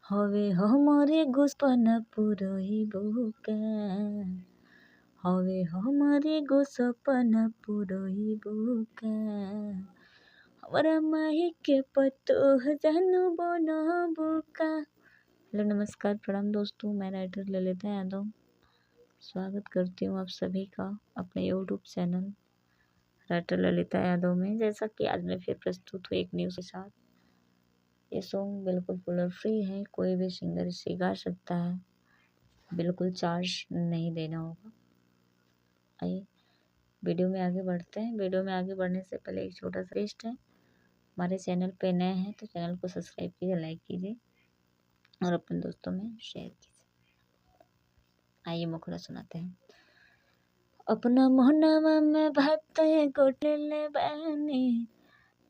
हवे हमरे गोसपन पुरइबोका, हवे हमरे गोसपन पुरइबोका, हमरा माई के पतोह जानू बनबोका। हेलो नमस्कार प्रणाम दोस्तों, मैं राइटर ललिता यादव स्वागत करती हूँ आप सभी का अपने YouTube channel writer Lalita Yadav में। जैसा कि आज मैं फिर प्रस्तुत हुई एक न्यूज़ के साथ। ये सॉन्ग बिल्कुल फुल और फ्री है, कोई भी सिंगर इसे गा सकता है, बिल्कुल चार्ज नहीं देना होगा। आइए वीडियो में आगे बढ़ते हैं। वीडियो में आगे बढ़ने से पहले एक छोटा सा रिक्वेस्ट है, हमारे चैनल पे नए हैं तो चैनल को सब्सक्राइब कीजिए, लाइक कीजिए और अपने दोस्तों में शेयर कीजिए। आइए मुखड़ा सुनाते हैं। अपना मोहनावा में भाते गोटले बानी,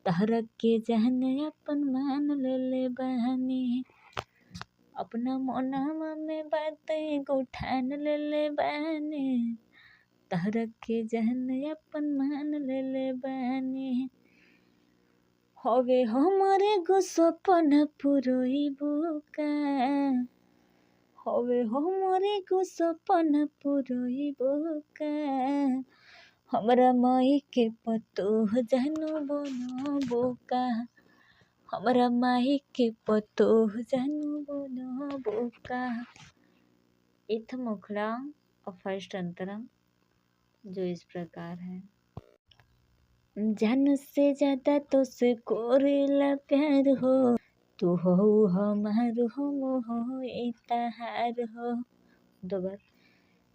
तहरक के जहने अपन मान ले बहानी। अपना मोहनावा में बाते गोठान ले बहानी, तहरक के जहने अपन मान ले बहानी। हवे हमरे गोसपन पुरइबोका, हवे हमरे गोसपन पुरइबोका, हमरा माई के पतोह जानू बनबोका, हमरा माई के पतोह जानू बनबोका। ये था मुखड़ा और फर्स्ट अंतरम, जो इस प्रकार है। जान से ज्यादा तो से कोरेला प्यार हो, तू हो हमार हम हो इतहार हो। दोबार।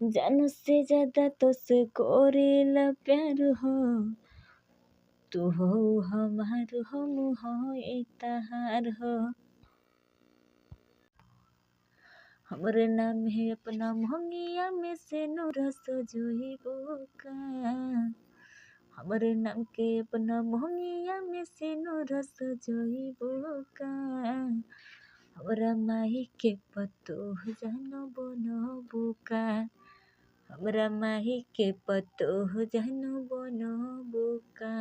जान से ज्यादा तो से कोरेला प्यार हो, तू हो हमार हम हो इतहार हो। हमरे नाम है अपना मोहंगिया में से नूरा सजोइबोका, हमरे नाम के अपना मोहंगिया में से नूरा सजोइबोका, हमरा माई के पतोह जानू बनबोका, हमरा माई के पतोह जानू बनबोका।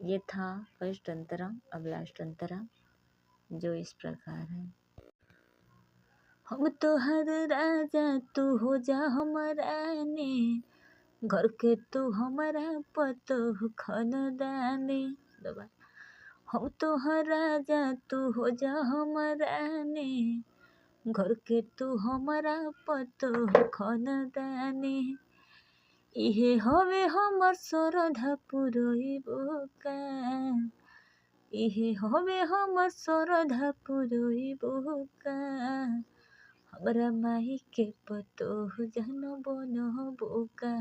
ये था फर्स्ट अंतरा। अब लास्ट अंतरा, जो इस प्रकार है। हम तो हर राजा तू हो जा हमारानी, घर के तू हमारा पतोह खानदानी। दोबारा। हम तो हर राजा तू हो जा हमारानी, घर के तू हमारा पतोह खानदानी। इहे हवे हमर श्रद्धा पुरइबोका, इहे हवे हमर श्रद्धा पुरइबोका, हमरा माई के पतोह जानू बनबोका,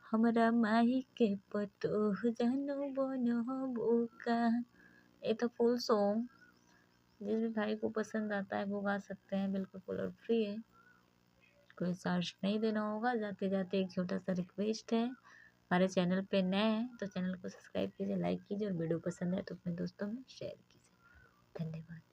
हमरा माई के पतोह जानू बनबोका। ये तो फुल सॉन्ग, जिस भी भाई को पसंद आता है वो गा सकते हैं, बिल्कुल फुल और फ्री है, कोई चार्ज नहीं देना होगा। जाते जाते एक छोटा सा रिक्वेस्ट है, हमारे चैनल पे नए हैं तो चैनल को सब्सक्राइब कीजिए, लाइक कीजिए और वीडियो पसंद है तो अपने दोस्तों में शेयर कीजिए। धन्यवाद।